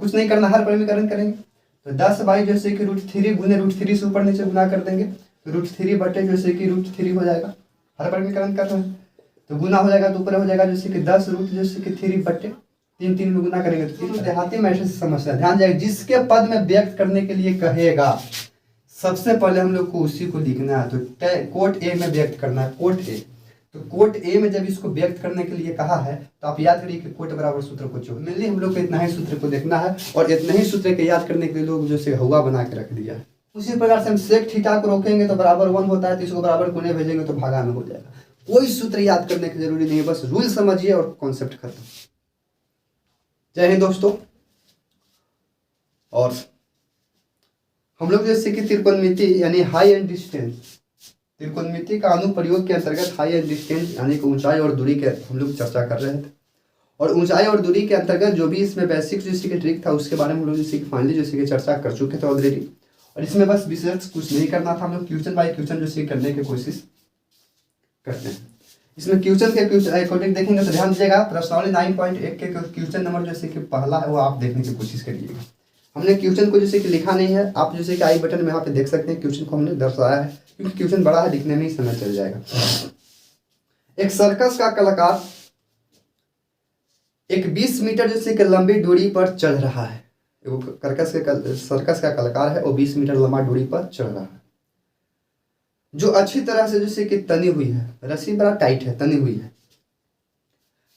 कुछ नहीं करना, हर परिमीकरण करेंगे तो 10 बाई जैसे कि √3 गुने √3 से ऊपर नीचे गुना कर देंगे तो √3 बटे जैसे कि √3 हो जाएगा। हर परिमीकरण कर रहे हैं तो गुना हो जाएगा तो ऊपर हो जाएगा जैसे कि 10 रूट जैसे कि 3 बटे 3 में गुना करेंगे तो 3 देहाती मैट्रिक्स से समस्या ध्यान जाएगा। जिसके पद में व्यक्त करने के लिए कहेगा सबसे पहले हम लोग को उसी को लिखना है। तो कोट ए में व्यक्त करना है, कोट ए। तो कोट ए में जब इसको व्यक्त करने के लिए कहा है तो आप याद करिए कि कोट बराबर सूत्र को चो मेनली हम लोग को इतना ही सूत्र को देखना है और इतना ही सूत्र के याद करने के लिए लोग जैसे हुआ बना के रख दिया है। उसी प्रकार से हम सेक थीटा को रोकेंगे तो बराबर 1 होता है तो इसको बराबर कोने भेजेंगे तो भागा में हो जाएगा। कोई सूत्र याद करने की जरूरी नहीं है, बस रूल समझिए और कॉन्सेप्ट खत्म। जय हिंद दोस्तों। और हम लोग जैसे कि त्रिकोणमिति यानी हाई एंड डिस्टेंस, त्रिकोणमिति का अनुप्रयोग के अंतर्गत हाई एंड डिस्टेंस यानी कि ऊंचाई और दूरी के हम लोग चर्चा कर रहे थे। और ऊंचाई और दूरी के अंतर्गत जो भी इसमें बेसिक जैसे कि ट्रिक था उसके बारे में हम लोग जैसे कि फाइनली जैसे कि चर्चा कर चुके थे ऑलरेडी। और इसमें बस विशेष कुछ नहीं करना था, हम लोग क्वेश्चन बाय क्वेश्चन जैसे करने की कोशिश करते हैं। इसमें क्वेश्चन के अकॉर्डिंग देखेंगे तो ध्यान दीजिएगा प्रश्नावली 9.1 के क्वेश्चन नंबर जैसे कि पहला है वो आप देखने की कोशिश करिएगा। हमने क्वेश्चन को जैसे कि लिखा नहीं है, आप जैसे कि आई बटन में यहाँ पे देख सकते हैं क्वेश्चन को हमने दर्शाया है क्योंकि क्वेश्चन बड़ा है, दिखने में ही समय चल जाएगा। एक सर्कस का कलाकार एक 20 मीटर जैसे कि लंबी दूरी पर चढ़ रहा है। वो सर्कस का कलाकार है वो 20 मीटर लंबा दूरी पर चढ़ रहा है जो अच्छी तरह से जैसे कि तनी हुई है, रस्सी बड़ा टाइट है, तनी हुई है,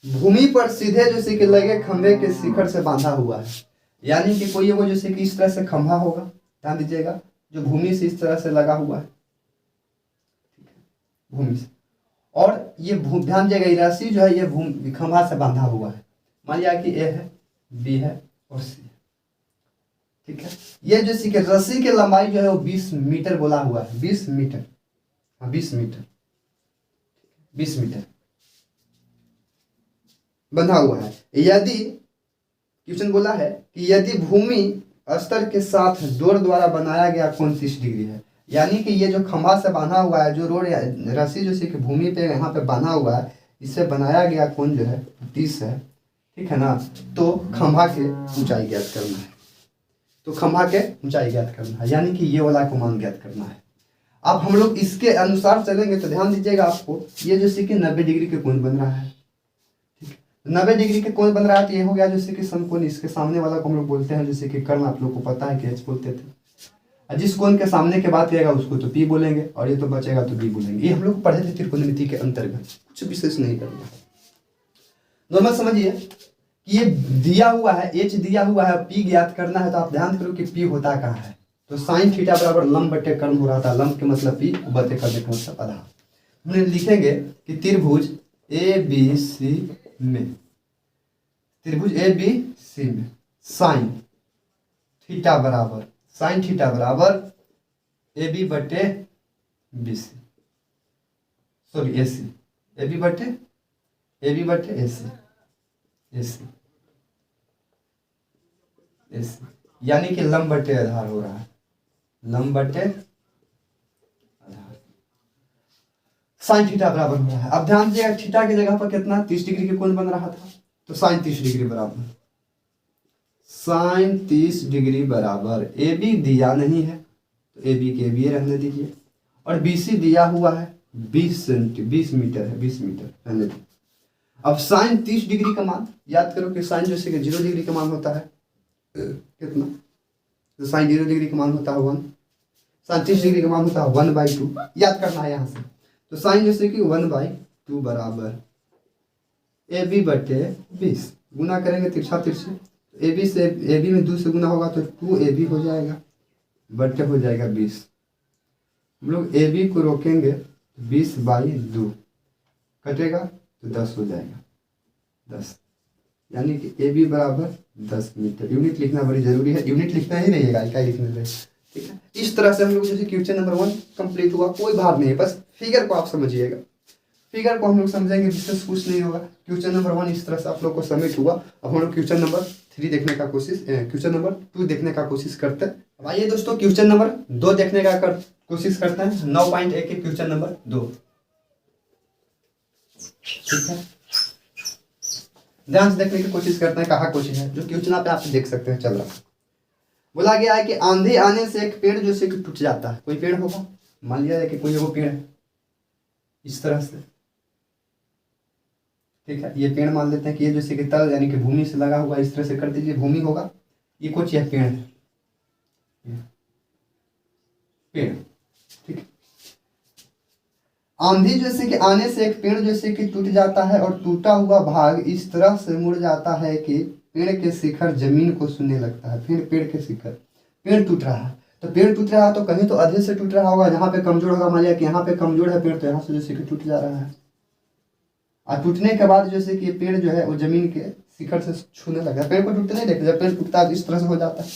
भूमि पर सीधे जैसे कि लगे खंभे के शिखर से बांधा हुआ है। यानी कि कोई वो जैसे कि इस तरह से खंभा होगा, ध्यान दीजिएगा, जो भूमि से इस तरह से लगा हुआ है, भूमि से, और ये ध्यान दीजिएगा ये रस्सी जो है ये खंभा से बांधा हुआ है। मान लिया कि ए है, बी है और सी है, ठीक है। ये जैसे कि रस्सी की लंबाई जो है वो 20 मीटर बोला हुआ है, 20 मीटर, हाँ 20 मीटर, 20 मीटर बंधा हुआ है। यदि क्वेश्चन बोला है कि यदि भूमि स्तर के साथ डोर द्वारा बनाया गया कोण 30 डिग्री है, यानी कि ये जो खंभा से बांधा हुआ है, जो रोड रस्सी जो सी कि भूमि पे यहाँ पे बांधा हुआ है, इससे बनाया गया कोण जो है 30 है, ठीक है ना। तो खंभा के ऊंचाई ज्ञात करना है, तो खंभा के ऊंचाई ज्ञात करना है, यानी कि ये वाला को मान ज्ञात करना है। अब हम लोग इसके अनुसार चलेंगे तो ध्यान दीजिएगा आपको ये जैसे कि 90 डिग्री के कोण बन रहा है, 90 डिग्री के कोण बन रहा है तो ये हो गया जैसे कि समकोण। इसके सामने वाला को हम लोग बोलते हैं जैसे कि कर्ण, आप लोग को पता है कि एच बोलते थे। जिस कोण के सामने के बात करेगा उसको तो पी बोलेंगे और ये तो बचेगा तो बी बोलेंगे। ये हम लोग पढ़े थे त्रिकोणमिति के अंतर्गत, कुछ विशेष नहीं करना। नॉर्मल समझिए कि ये दिया हुआ है, एच दिया हुआ है, पी ज्ञात करना है तो आप ध्यान करो कि पी होता कहाँ है, तो साइन थीटा बराबर लंब बटे कर्ण हो रहा था। लंब के मतलब पी, बटे कर्ण का मतलब आधा। हमने लिखेंगे कि त्रिभुज ए बी सी में, त्रिभुज ए बी सी में साइन थीटा बराबर ए बी बटे B C, sorry A C, A B बटे ए सी, यानी कि लंब बटे आधार हो रहा है, लंब बटे आधार, साइन थीटा बराबर हो रहा है। अब ध्यान दीजिएगा थीटा की जगह पर कितना 30 डिग्री के कोण बन रहा था, तो साइन 30 डिग्री बराबर, साइन 30 डिग्री बराबर ए बी दिया नहीं है तो ए बी के बी रहने दीजिए, और बी सी दिया हुआ है 20 मीटर है, 20 मीटर रहने दीजिए। अब साइन 30 डिग्री का मान याद करो कि साइन जैसे कि 0 डिग्री का मान होता है कितना, तो साइन 0 डिग्री का मान होता है 1, साइन 30 डिग्री का मान होता है 1/2, याद करना है यहाँ से। तो साइन जैसे कि 1/2 बराबर ए बी बटे 20, गुना करेंगे तिरछा तिरछे, ए बी से ए बी में 2 से गुना होगा तो 2ab हो जाएगा, बटे हो जाएगा 20। हम लोग ए बी को रोकेंगे 20/2 कटेगा तो 10 हो जाएगा, 10, यानी कि ए बी बराबर 10 मीटर। यूनिट लिखना बड़ी जरूरी है, यूनिट लिखना ही रहिएगा, क्या लिखने रहे, ठीक है। इस तरह से हम लोग जैसे क्वेश्चन नंबर 1 कंप्लीट हुआ, कोई भार नहीं है, बस फिगर को आप समझिएगा, फिगर को हम लोग समझेंगे, विशेष कुछ नहीं होगा। क्वेश्चन नंबर 1 इस तरह से आप लोग को सबमिट हुआ। अब हम लोग क्वेश्चन नंबर 3 देखने का कोशिश, क्वेश्चन नंबर 2 देखने का कोशिश करते हैं। अब आइए दोस्तों क्वेश्चन नंबर 2 देखने का कोशिश करते हैं। 9.1 के क्वेश्चन नंबर 2, ठीक है। ध्यान से देखने की कोशिश करते हैं, कहाँ क्वेश्चन है जो क्वेश्चन पे आप देख सकते हैं चल रहा है। बोला गया है कि आंधी आने से एक पेड़ जो से कि टूट जाता है। कोई पेड़ होगा, मान लिया है कि कोई वो पेड़ है इस तरह से, ठीक है, ये पेड़ मान लेते हैं कि ये जैसे कि तल यानी कि भूमि से लगा हुआ, इस तरह से कर दीजिए, भूमि होगा, ये कुछ यह पेड़ है, पेड़, ठीक है। आंधी जैसे कि आने से एक पेड़ जैसे कि टूट जाता है और टूटा हुआ भाग इस तरह से मुड़ जाता है कि पेड़ के शिखर जमीन को छूने लगता है। फिर पेड़ के शिखर, पेड़ टूट रहा है तो पेड़ टूट रहा है तो कहीं तो आधे से टूट रहा होगा, जहाँ पे कमजोर होगा, मान लिया कि यहाँ पे कमजोर है पेड़ तो यहाँ से जैसे कि टूट जा रहा है, और टूटने के बाद जैसे कि पेड़ जो है वो जमीन के शिखर से छूने लगा है। पेड़ को टूटते नहीं देखते, जब पेड़ टूटता है इस तरह से हो जाता है,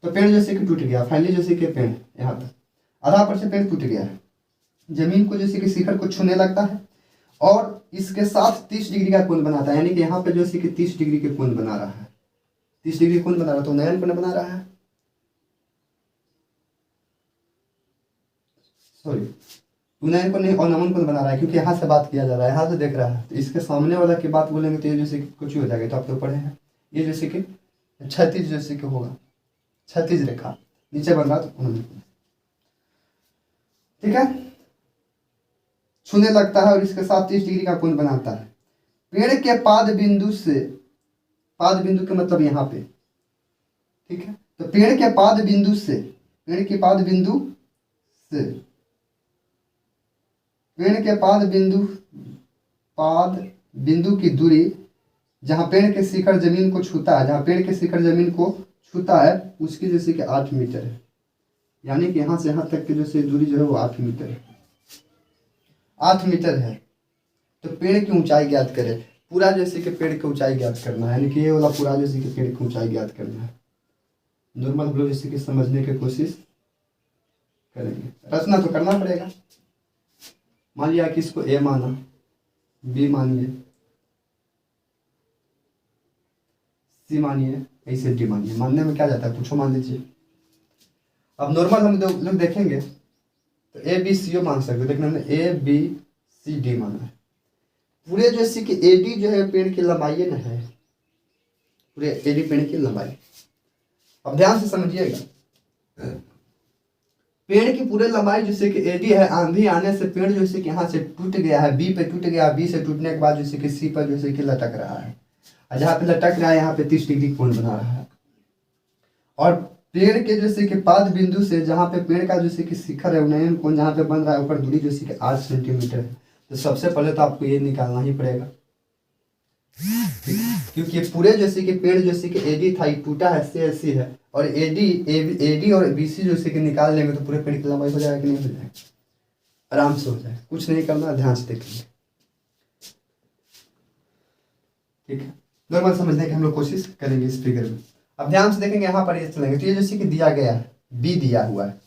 तो पेड़ जैसे कि टूट गया, फाइनली जैसे कि पेड़ यहाँ पर आधा पर से पेड़ टूट गया है, जमीन को जैसे कि शिखर को छूने लगता है और इसके साथ 30 डिग्री का कोण बनाता है, यानी कि यहाँ पे जैसे कि 30 डिग्री के कोण बना रहा है, 30 डिग्री कोण बना रहा है, तो नयन कोण बना रहा है, सॉरी नयन कोण नहीं और नमन कोण बना रहा है, क्योंकि यहाँ से बात किया जा रहा है, यहाँ से देख रहा है, तो इसके सामने वाला की बात बोलेंगे तो ये जैसे कि कुछ ही हो जाएगा। तो आप तो पढ़े हैं, ये जैसे कि क्षैतिज जैसे कि होगा, क्षैतिज रेखा नीचे बन रहा तो ठीक है, छूने लगता है और इसके साथ 30 डिग्री का कोण बनाता है। पेड़ के पाद बिंदु से, पाद बिंदु के मतलब यहाँ पे, ठीक है, तो पेड़ के पाद बिंदु से, पेड़ के पाद बिंदु से, पेड़ के पाद बिंदु की दूरी जहाँ पेड़ के शिखर जमीन को छूता है, जहाँ पेड़ के शिखर जमीन को छूता है उसकी जैसे कि 8 मीटर है, यानी कि यहाँ से यहाँ तक की जो दूरी जो है वो 8 मीटर है, 8 मीटर है। तो पेड़ की ऊंचाई ज्ञात करें, पूरा जैसे कि पेड़ की ऊंचाई ज्ञात करना है, यानी कि ये वाला पूरा जैसे कि पेड़ की ऊंचाई ज्ञात करना है। नॉर्मल हम लोग जैसे कि समझने की कोशिश करेंगे, रचना तो करना पड़ेगा। मान लिया कि इसको ए माना, बी मानिए, सी मानिए, ऐसे डी मानिए, मानने में क्या जाता है, कुछ मान लीजिए। अब नॉर्मल हम लोग देखेंगे तो ए बी सी मान सकते, लेकिन हमने ए बी सी डी माना है। पूरे जैसे कि ए डी जो है पेड़ की लंबाई न है, पूरे ए डी पेड़ की लंबाई। अब ध्यान से समझिएगा, पेड़ की पूरे लंबाई जैसे कि एडी है, आंधी आने से पेड़ जैसे कि यहाँ से टूट गया है, बी पे टूट गया, बी से टूटने के बाद जैसे कि सी पर जैसे कि लटक रहा है, और जहाँ पे लटक रहा है यहाँ पे 30 डिग्री कोण बना रहा है। और पेड़ के जैसे कि पाद बिंदु से जहाँ पे पेड़ का जैसे कि शिखर है उन्नयन कोण जहाँ पे बन रहा है ऊपर दूरी जैसे कि 8 सेंटीमीटर है। तो सबसे पहले तो आपको ये निकालना ही पड़ेगा, क्योंकि पूरे जैसे कि पेड़ जैसे कि एडी था टूटा है, सी एस सी है, और एडी और बीसी जैसे कि निकाल लेंगे तो पूरे पेड़ की लंबाई हो जाएगा कि नहीं हो जाएगा, आराम से हो जाएगा, कुछ नहीं करना, ध्यान से देखेंगे, ठीक है। नॉर्मल समझने की हम लोग कोशिश करेंगे इस फिगर में। अब ध्यान से देखेंगे, यहाँ पर ये चलेंगे तो ये जैसे कि दिया गया है, बी दिया हुआ है,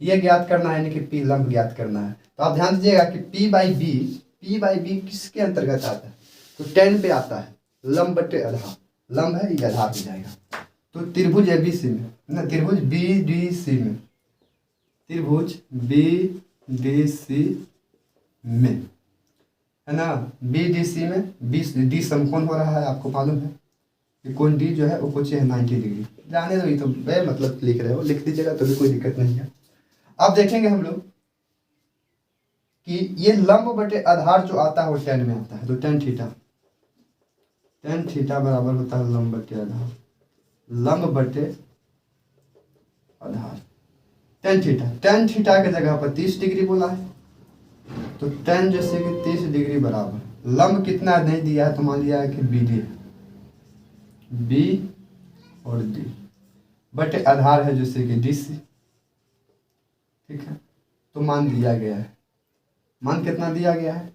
ये ज्ञात करना है, यानी कि पी लंब ज्ञात करना है। तो आप ध्यान दीजिएगा कि पी बाई बी किसके अंतर्गत आता है, तो 10 पे आता है, लंब बटे आधार, लंब है ये आधार हो जाएगा। तो त्रिभुज एबीसी में ना, त्रिभुज बीडीसी में, त्रिभुज बीडीसी में है ना, बीडीसी में 20 डी समकोण हो रहा है, आपको मालूम है कि कोण डी जो है वो कुछ है 90 डिग्री, जाने दो, ये तो मतलब लिख रहे हो, लिख दीजिएगा तो भी कोई दिक्कत नहीं है। अब देखेंगे हम लोग कि ये लंब बटे आधार जो आता है वो 10 में आता है, तो tan थीटा बराबर होता है लंब बटे आधार, लंब बटे आधार tan थीटा के जगह पर 30 डिग्री बोला है, तो tan जैसे कि 30 डिग्री बराबर लंब कितना नहीं दिया है, तो मान लिया है कि बी डी है, बी और डी बटे आधार है जैसे कि डी सी, ठीक है। तो मान दिया गया है, मान कितना दिया गया है,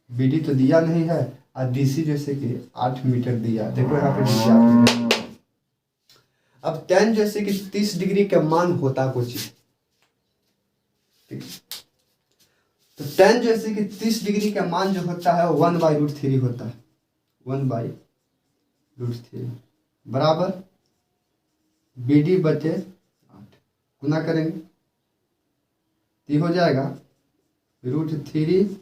बी डी तो दिया नहीं है, और डी सी जैसे कि 8 मीटर दिया, देखो यहाँ पे डी 8 मीटर। अब tan जैसे कि 30 डिग्री का मान होता है कुछ, ठीक है, तो tan जैसे कि 30 डिग्री का मान जो होता है 1/√3 होता है, 1/√3 बराबर बी डी बटे 8, गुना करेंगे तो हो जाएगा √3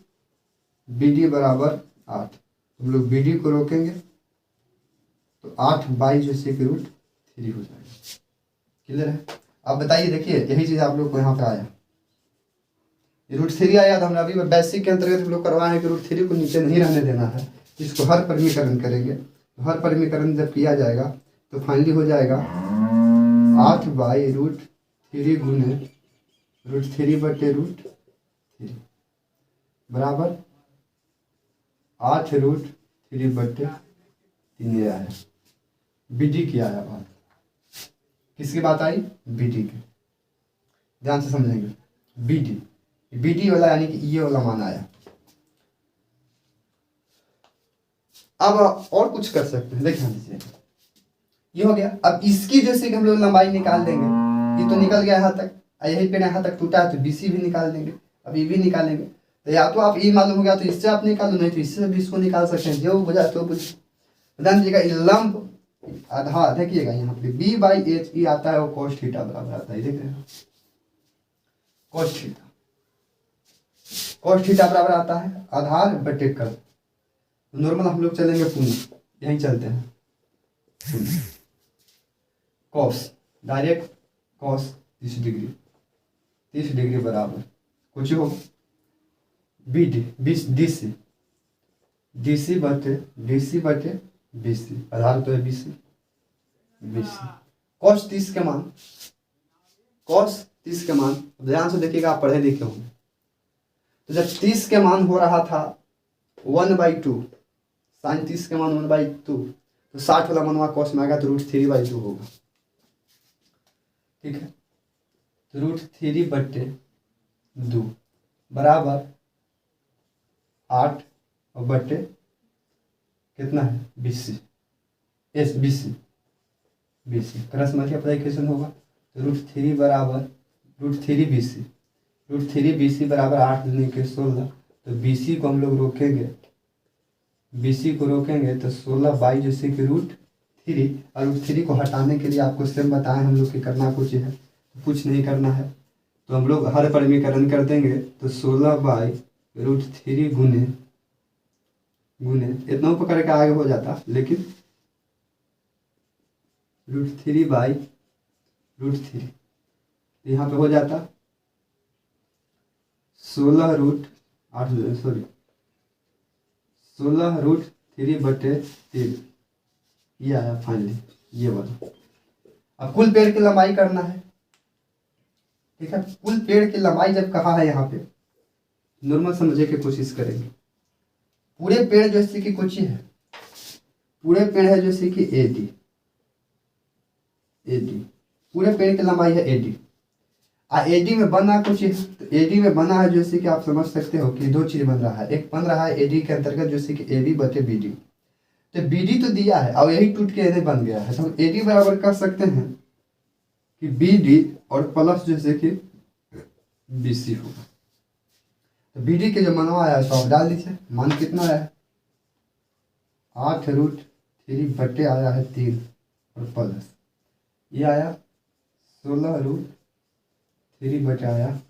बी डी बराबर 8। हम लोग बी डी को रोकेंगे तो 8/, जैसे कि √3 हो जाएगा। क्लियर है? अब बताइए, देखिए यही चीज़ आप लोग को यहाँ पे आया, √3 आया। तो हमने अभी बेसिक के अंतर्गत हम लोग करवाए हैं कि √3 को नीचे नहीं रहने देना है, इसको हर परिमीकरण करेंगे। तो हर परिमीकरण जब किया जाएगा तो फाइनली हो जाएगा 8/√3 गुने √3/√3 बराबर 8√3/3। ये आया BD की आया बात। किसकी बात आई? BD की। ध्यान से समझेंगे, BD वाला यानी कि ये वाला मान आया। अब और कुछ कर सकते हैं, देखिए लीजिए, ये हो गया। अब इसकी जैसे कि हम लोग लंबाई निकाल देंगे, ये तो निकल गया यहाँ तक, यही पे यहाँ तक टूटा है तो BC भी निकाल देंगे। अब ये भी निकालेंगे, तो या तो आप ये मालूम हो गया तो इससे आप निकालो, नहीं तो इससे भी इसको निकाल सकते हैं, जो बुझा तो बुझ। ध्यान दीजिएगा, लंब आधार देखिएगा यहाँ पे B/H आता है, वो cos थीटा बराबर आता है, देख रहे हैं cos थीटा बराबर आता है आधार बटे कर्ल। नॉर्मल हम लोग चलेंगे पुनः, यहीं चलते हैं कॉस, डायरेक्ट कॉस 30 डिग्री बराबर कुछ हो BD DC बटे BC, आधार तो है BC। कॉस 30 के मान, ध्यान से देखिएगा, आप पढ़े लिखे होंगे। तो जब 30 के मान हो रहा था 1/2, साइन 30 के मान 1/2, तो 60 वाला मनवा कॉस में आएगा तो √3/2 होगा। ठीक है, तो √3/2 बराबर 8 और बटे कितना है BC, क्रॉस मल्टीप्लिकेशन होगा। तो √3 बराबर √3BC बराबर 8 दूनी के 16। तो BC को हम लोग रोकेंगे, तो 16/, जैसे कि √3, और √3 को हटाने के लिए आपको सेम बताएं हम लोग कि करना कुछ है, तो कुछ नहीं करना है। तो हम लोग हर परिमीकरण कर देंगे, तो 16/√3 गुने इतना ऊपर करके आगे हो जाता, लेकिन √3/√3 यहाँ पे हो जाता 16√3/3, ये आया फाइनली, ये वाला। अब कुल पेड़ की लंबाई करना है। ठीक है, कुल पेड़ की लंबाई जब कहा है यहाँ पे, नॉर्मल समझने की कोशिश करेंगे। पूरे पेड़ जैसे कि कुछ है, पूरे पेड़ है जैसे कि AD, पूरे पेड़ की लंबाई है AD। AD में बना कुछ है, तो AD में बना है जैसे कि आप समझ सकते हो कि दो चीज बन रहा है। एक बन रहा है AD के अंतर्गत जैसे कि AB बटे BD। तो BD तो दिया है और यही टूट के AD बन गया है, तो हम AD बराबर कर सकते हैं कि BD और प्लस जैसे कि BC होगा। तो BD के जो मनवा आया तो आप डाल दीजिए, मान कितना है 8√3 बटे आया है 3 और प्लस ये आया 16√3 बटे आया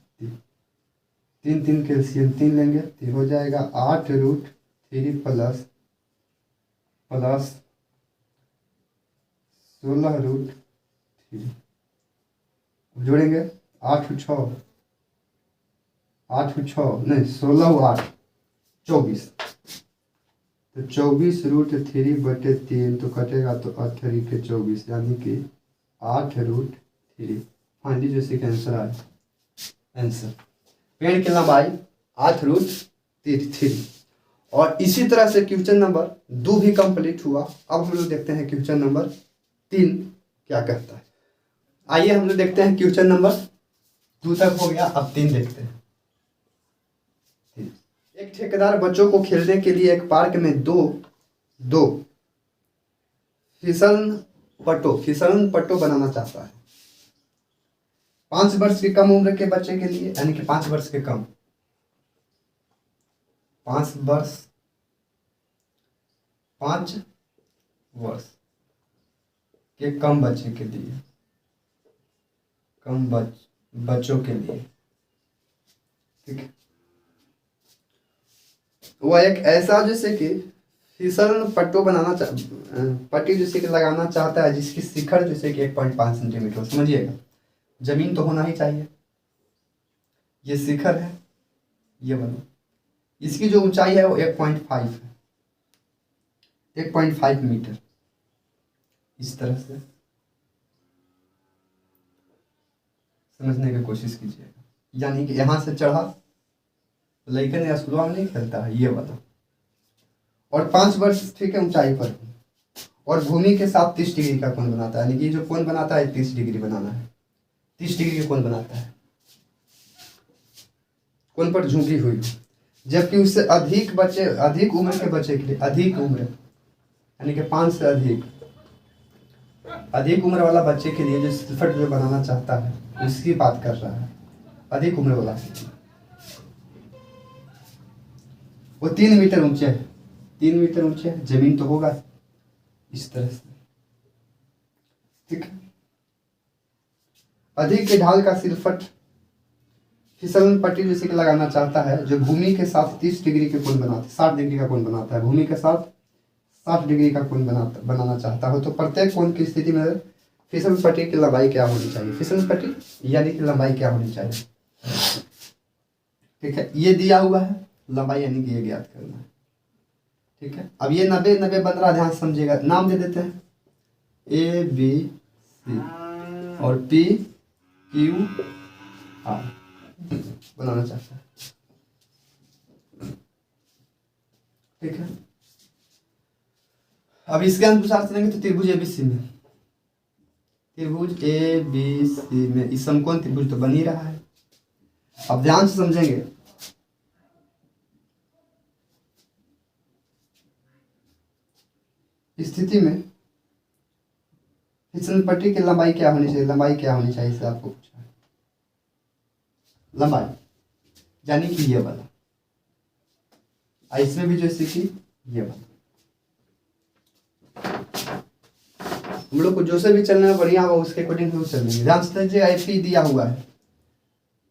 3 कैल्शियम 3 लेंगे तो हो जाएगा 8√3 प्लस 16√3 जोड़ेंगे 8 6 नहीं 16 8 24, तो 24√3 बटे 3 तो कटेगा तो 8 के 24 यानी कि 8√3 फाइनली जैसे कि आंसर आया। आंसर पेड़ की लंबाई 8√3। और इसी तरह से क्वेश्चन नंबर 2 भी कंप्लीट हुआ। अब हम लोग देखते हैं क्वेश्चन नंबर 3 क्या कहता है। आइए हम लोग देखते हैं, क्वेश्चन नंबर 2 तक हो गया, अब 3 देखते हैं। एक ठेकेदार बच्चों को खेलने के लिए एक पार्क में दो फिसलन पट्टो बनाना चाहता है। 5 वर्ष की कम उम्र के बच्चे के लिए, यानी कि 5 वर्ष के कम, 5 वर्ष के कम बच्चे के लिए, कम बच्चों के लिए, ठीक है। वह एक ऐसा जैसे कि फिसलन पट्टो बनाना पट्टी जैसे कि लगाना चाहता है जिसकी शिखर जैसे कि 1.5 सेंटीमीटर, समझिएगा जमीन तो होना ही चाहिए। ये शिखर है, ये बनो, इसकी जो ऊंचाई है वो 1.5 है, 1.5 मीटर। इस तरह से समझने की कोशिश कीजिएगा। यानी कि यहाँ से चढ़ा, लेकिन या स्कूल में नहीं खेलता है, ये वाला, और 5 वर्ष ठीक है ऊंचाई पर हूँ, और भूमि के साथ 30 डिग्री का कोण बनाता है। यानी कि जो कोण बनाता है 30 डिग्री बनाना है, 30 डिग्री का कोण बनाता है, कोण पर झुकी हुई। जबकि उससे अधिक उम्र के बच्चे के लिए, अधिक उम्र यानी कि 5 से अधिक उम्र वाला बच्चे के लिए जो शिलफट जो बनाना चाहता है उसकी बात कर रहा है, अधिक उम्र वाला। वो 3 मीटर ऊंचे है, 3 मीटर ऊंचे है, जमीन तो होगा इस तरह से, ठीक है। अधिक के ढाल का शिलफट फिसलन पट्टी जैसे कि लगाना चाहता है जो भूमि के साथ 30 डिग्री के कोण बनाता है, 60 डिग्री का कोण बनाता है, भूमि के साथ 60 डिग्री का कोण बनाना चाहता हो, तो प्रत्येक कोण की स्थिति में फिसलन पट्टी की लंबाई क्या होनी चाहिए, फिसलन पट्टी यानी कि लंबाई क्या होनी चाहिए, ठीक है। ये दिया हुआ है लंबाई, यानी कि ये ज्ञात करना है, ठीक है। अब ये 90 बन रहा, ध्यान समझिएगा। नाम दे देते हैं ABC और PQR बनाना चाहता है, ठीक है। अब इसके अनुसार चलेंगे तो त्रिभुज ABC में, त्रिभुज ABC में इस समकोण त्रिभुज तो बन ही रहा है। अब ध्यान से समझेंगे, स्थिति में फिसलन पट्टी की लंबाई क्या होनी चाहिए, लंबाई क्या होनी चाहिए इसे आपको पूछा है, लंबाई यानी कि ये वाला, इसमें भी जैसे कि ये वाला, हम लोग को जो से भी चलना है बढ़िया होगा उसके अकॉर्डिंग हम चलेंगे। ध्यान से लीजिएगा, P दिया हुआ है,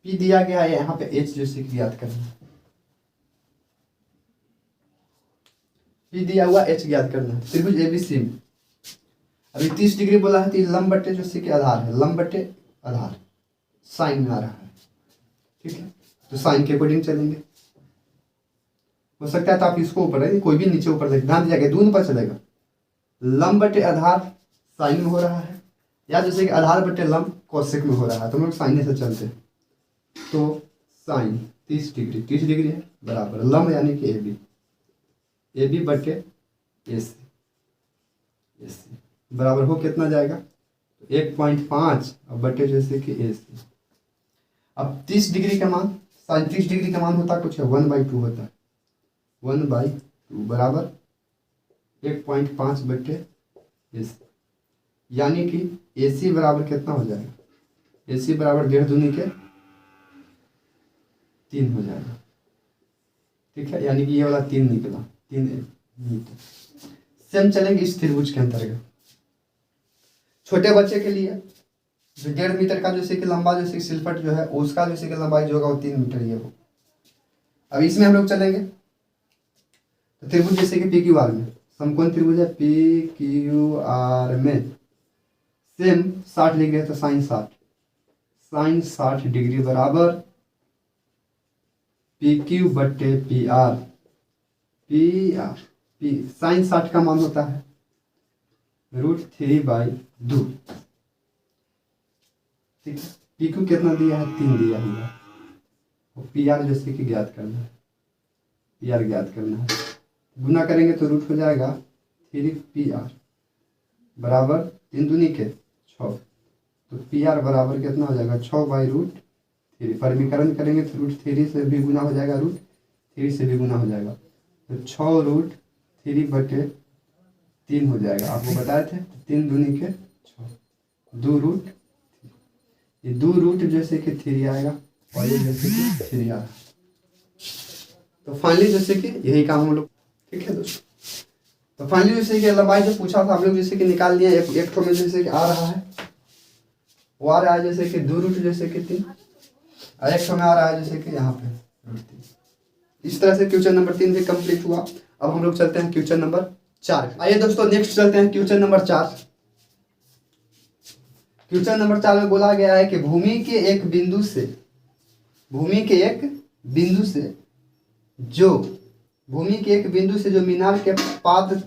P दिया गया है, यहाँ पे H जैसे कि ज्ञात करना है, P दिया हुआ, H ज्ञात करना है। त्रिभुज ABC में अभी 30 डिग्री बोला है, तो लंब बट्टे जैसे कि आधार है, लंब बट्टे आधार साइन में आ रहा है, ठीक है। तो साइन के अकॉर्डिंग चलेंगे, हो सकता है तो आप इसको ऊपर है, कोई भी नीचे ऊपर देख, ध्यान दीजिएगा दोनों पर चलेगा। लंब बटे आधार साइन में हो रहा है, या जैसे कि आधार बटे लंब कोसेक में हो रहा है, तो हम लोग साइन से चलते हैं। तो साइन 30 डिग्री है बराबर लंब यानी कि AB बटे AC बराबर हो कितना जाएगा, 1.5 और बटे जैसे कि AC। अब 30 डिग्री का मान, साइन 30 डिग्री का मान होता कुछ है 1/2 होता है, 1/2 बराबर 1.5 बटे AC, यानी कि AC बराबर कितना हो जाएगा, AC बराबर 1.5 दूनी के 3 हो जाएगा, ठीक है। यानी कि ये वाला 3 निकला, 3 मीटर। सेम चलेंगे इस त्रिभुज के अंतर्गत। छोटे बच्चे के लिए जो 1.5 मीटर का जैसे कि लंबा जैसे शिलफट जो है उसका जैसे कि लंबाई जो होगा वो 3 मीटर ये हो। अब इसमें हम लोग चलेंगे तो त्रिभुज जैसे कि PQR में, समकोण त्रिभुज है PQR में सेम 60 डिग्री है, तो साइन 60 डिग्री बराबर PQ बट्टे PR साइन 60 का मान होता है √3/2, ठीक है। PQ कितना दिया है, 3 दिया हुआ, और PR जैसे कि ज्ञात करना है, PR ज्ञात करना है, गुना करेंगे तो रूट हो जाएगा 3PR बराबर 3 दूनी के 6, तो PR बराबर कितना हो जाएगा 6/√3। परिमीकरण करेंगे तो √3 से भी गुना हो जाएगा, √3 से भी गुना हो जाएगा, तो 6√3 बटे 3 हो जाएगा। आपको बताए थे 3 दूनी के 6, 2 रूट, ये 2 रूट जैसे कि 3 आएगा और ये जैसे कि 3 आएगा। तो फाइनली जैसे कि यही काम हम लोग, ठीक है दोस्तों। तो फाइनली जैसे कि लंबाई जो पूछा था हम लोग जैसे कि निकाल लिया, एक ठो में जैसे कि आ रहा है, वो आ रहा है जैसे कि 2 रूट जैसे कि 3, और एक ठो में आ रहा है जैसे कि यहाँ पे √3। इस तरह से क्वेश्चन नंबर 3 भी कंप्लीट हुआ। अब हम लोग चलते हैं क्वेश्चन नंबर 4। आइए दोस्तों नेक्स्ट चलते हैं क्वेश्चन नंबर 4। क्वेश्चन नंबर 4 में बोला गया है कि भूमि के एक बिंदु से जो मीनार के पाद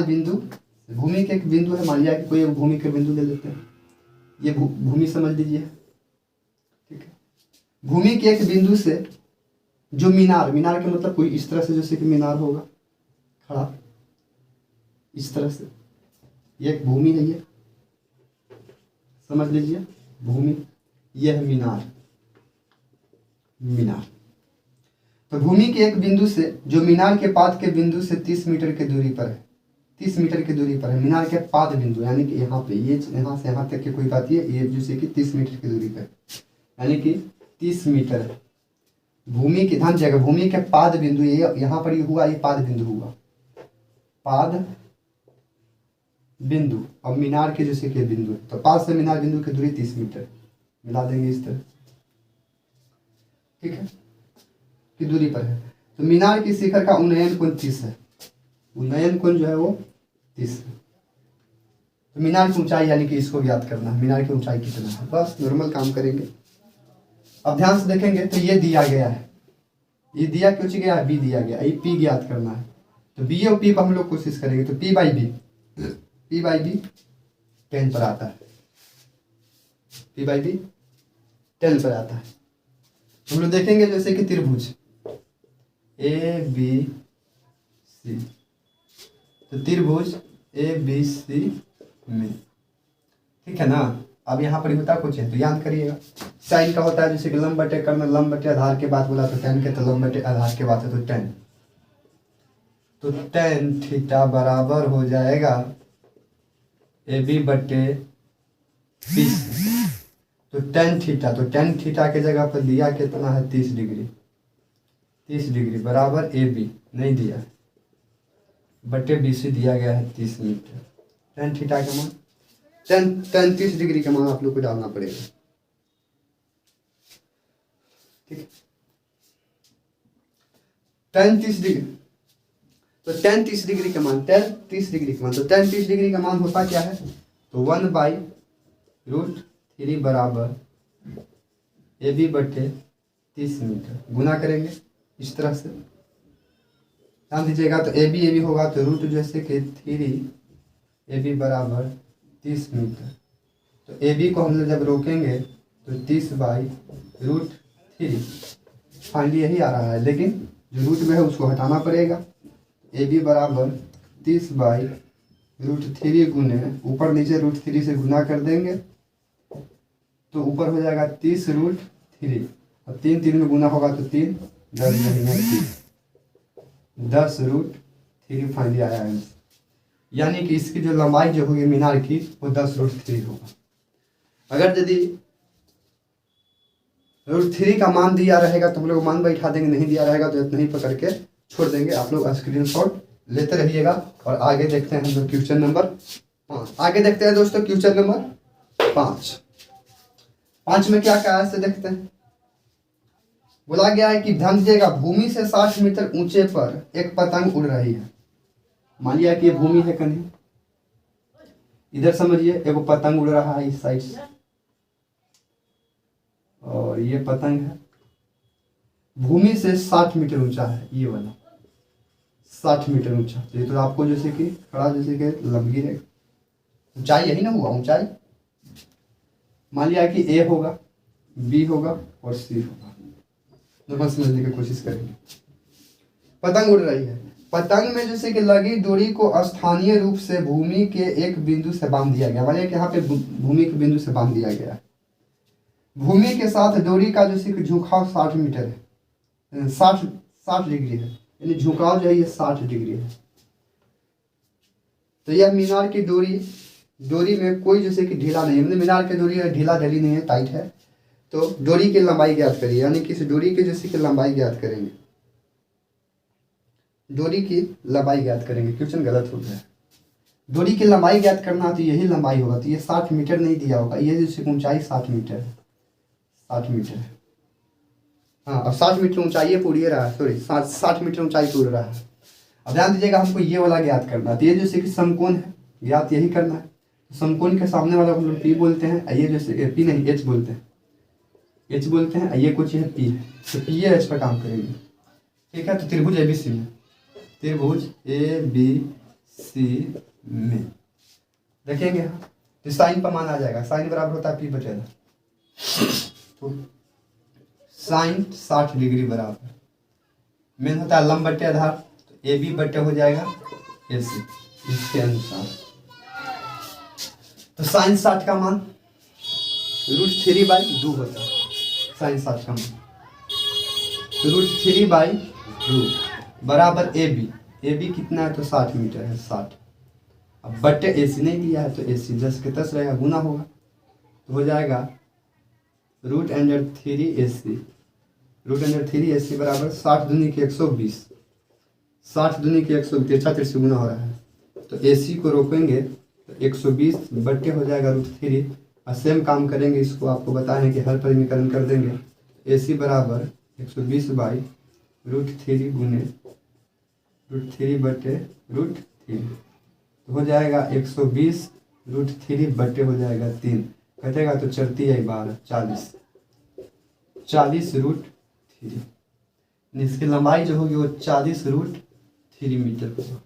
बिंदु भूमि के एक बिंदु है, मान लिया कि कोई एक भूमि के बिंदु ले लेते हैं, ये भूमि समझ लीजिए, ठीक है। भूमि के एक बिंदु से जो मीनार के मतलब कोई इस तरह से जैसे कि मीनार होगा खड़ा इस तरह से, ये एक भूमि है, ये समझ लीजिए भूमि, यह है मीनार। तो भूमि के एक बिंदु से जो मीनार के पाद के बिंदु से 30 मीटर की दूरी पर है, 30 मीटर की दूरी पर है मीनार के पाद बिंदु, यानी कि यहाँ पे ये यहाँ से यहाँ तक की कोई बात ये जैसे कि 30 मीटर की दूरी पर, यानी कि 30 मीटर है। भूमि की ध्यान जगह भूमि के पाद बिंदु, ये यहाँ पर ये हुआ, ये पाद बिंदु हुआ, पाद बिंदु। अब मीनार के जैसे कि बिंदु, तो पाद से मीनार बिंदु की दूरी 30 मीटर, मिला देंगे इस तरह, ठीक है, की दूरी पर है। तो मीनार की शिखर का उन्नयन कोण 30 है, उन्नयन कोण जो है वो 30 है। तो मीनार की ऊंचाई यानी कि इसको ज्ञात करना है, मीनार की ऊंचाई कितना है, बस नॉर्मल काम करेंगे। अब ध्यान से देखेंगे तो ये दिया गया है, ये दिया कुछ गया है, बी दिया गया, ये पी ज्ञात करना है। तो बी और पी पर हम लोग कोशिश करेंगे। तो पी बाई बी 10 पर आता है, पी बाई बी 10 पर आता है। हम लोग देखेंगे जैसे कि त्रिभुज ए बी सी, तो त्रिभुज ए बी सी में, ठीक है ना। अब यहाँ पर होता कुछ है तो याद करिएगा, साइन का होता है जैसे कि लंब बटे कर्ण, लंब बटे आधार के बाद बोला तो tan के, तो लंब बटे आधार के बाद है तो tan, तो tan थीटा बराबर हो जाएगा ए बी बटे बी सी। तो tan थीटा के जगह पर दिया कितना है 30 डिग्री बराबर ए बी नहीं दिया बटे बी सी दिया गया है 30 मीटर। tan थीटा का मान tan 30 डिग्री का मान आप लोग को डालना पड़ेगा, ठीक है। tan 30 डिग्री, तो tan 30 डिग्री का मान, tan 30 डिग्री का मान, तो tan 30 डिग्री का मान होता क्या है, तो 1/√3 बराबर ए बी बटे 30 मीटर, गुना करेंगे इस तरह से, ध्यान दीजिएगा। तो ए बी होगा तो रूट जैसे कि 3 ए बी बराबर 30 मीटर। तो ए बी को हम लोग जब रोकेंगे तो 30/√3 फाइनली यही आ रहा है, लेकिन जो रूट में है उसको हटाना पड़ेगा। ए बी बराबर 30/√3 गुने ऊपर नीचे √3 से गुना कर देंगे तो ऊपर हो जाएगा 30√3, और 3 में गुना होगा तो 3 10√3 फाइनली आया है। यानी कि इसकी जो लंबाई जो होगी मीनार की वो 10√3 होगा। अगर यदि √3 का मान दिया रहेगा तो हम लोग मान बैठा देंगे, नहीं दिया रहेगा तो इतना ही पकड़ के छोड़ देंगे। आप लोग स्क्रीनशॉट लेते रहिएगा। और आगे देखते हैं हम लोग क्वेश्चन नंबर 5। आगे देखते हैं दोस्तों क्वेश्चन नंबर 5 में क्या क्या है देखते हैं। बोला गया है कि ध्यान दीजिएगा, भूमि से 60 मीटर ऊंचे पर एक पतंग उड़ रही है। मान लिया कि ये भूमि है कहीं, इधर समझिए एगो पतंग उड़ रहा है इस साइड से, और ये पतंग है भूमि से 60 मीटर ऊंचा है, ये वाला 60 मीटर ऊंचा। तो ये तो आपको जैसे कि खड़ा जैसे कि लंबी है, ऊंचाई यही ना हुआ ऊंचाई। मान लिया कि ए होगा, बी होगा और सी होगा, नंबर समझने की कोशिश करेंगे। पतंग उड़ रही है, पतंग में जैसे कि लगी डोरी को स्थानीय रूप से भूमि के एक बिंदु से बांध दिया गया। मानिए कि यहाँ पे भूमि के बिंदु से बांध दिया गया है। भूमि के साथ डोरी का जैसे कि झुकाव 60 मीटर है, 60 डिग्री है, यानी झुकाव जो है ये 60 डिग्री है। तो यह मीनार की डोरी में कोई जैसे कि ढीला नहीं है, मतलब मीनार की डोरी ढीला ढली नहीं है, टाइट है। तो डोरी की लंबाई ज्ञात करिए, यानी कि इस डोरी की जैसे कि लंबाई ज्ञात करेंगे, डोरी की लंबाई ज्ञात करेंगे। क्वेश्चन गलत हो गया, डोरी की लंबाई ज्ञात करना तो यही लंबाई होगा। तो ये 60 मीटर नहीं दिया होगा, ये जैसे ऊंचाई 60 मीटर है, 60 मीटर है। हाँ, अब 60 मीटर ऊंचाई ये पूरी रहा है, सॉरी 60 मीटर ऊंचाई पूर रहा है। अब ध्यान दीजिएगा, हमको ये वाला ज्ञात करना है। तो ये जैसे कि समकोण है, ज्ञात यही करना है। तो समकोण के सामने वाला को हम लोग पी बोलते हैं, ये जैसे पी नहीं एच बोलते हैं, एच बोलते हैं। ये कुछ है पी है, तो पी एच पर काम करेंगे, ठीक है। तो त्रिभुज ABC में, त्रिभुज ABC में देखेंगे हम, तो साइन पर मान आ जाएगा, साइन बराबर होता है पी बटे आधा। तो साइन 60 डिग्री बराबर मेन होता है लंब बटे आधार, तो AB बटे हो जाएगा AC इसके अनुसार। तो साइन 60 का मान √3/2 होता है, साइन 60 का मान √3/2 बराबर AB कितना है, तो 60 मीटर है, 60। अब बटे AC नहीं दिया है, तो AC 10 के 10 रहेगा, गुना होगा, तो हो जाएगा √3AC, √3AC बराबर 60 दूनी के 120, 60 दूनी के 120, 36 से गुना हो रहा है। तो AC को रोकेंगे तो 120 बट्टे हो जाएगा √3, और सेम काम करेंगे, इसको आपको बताएं कि हर परिमीकरण कर देंगे। AC बराबर 120/√3 गुने √3 बटे √3, तो हो जाएगा 120/√3 बटे हो जाएगा 3, कटेगा तो 4×3 = 40 √3। इसकी लंबाई जो होगी वो 40√3 मीटर होगा।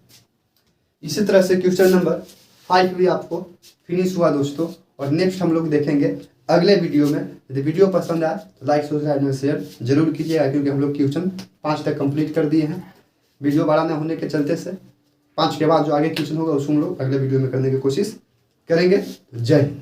इसी तरह से क्वेश्चन नंबर 5 भी आपको फिनिश हुआ दोस्तों, और नेक्स्ट हम लोग देखेंगे अगले वीडियो में। यदि वीडियो पसंद आए तो लाइक सब्सक्राइब में शेयर जरूर कीजिएगा, क्योंकि हम लोग क्वेश्चन 5 तक कंप्लीट कर दिए हैं। वीडियो बड़ा ना होने के चलते से 5 के बाद जो आगे क्वेश्चन होगा उसको हम लोग अगले वीडियो में करने की कोशिश करेंगे। जय हिंद।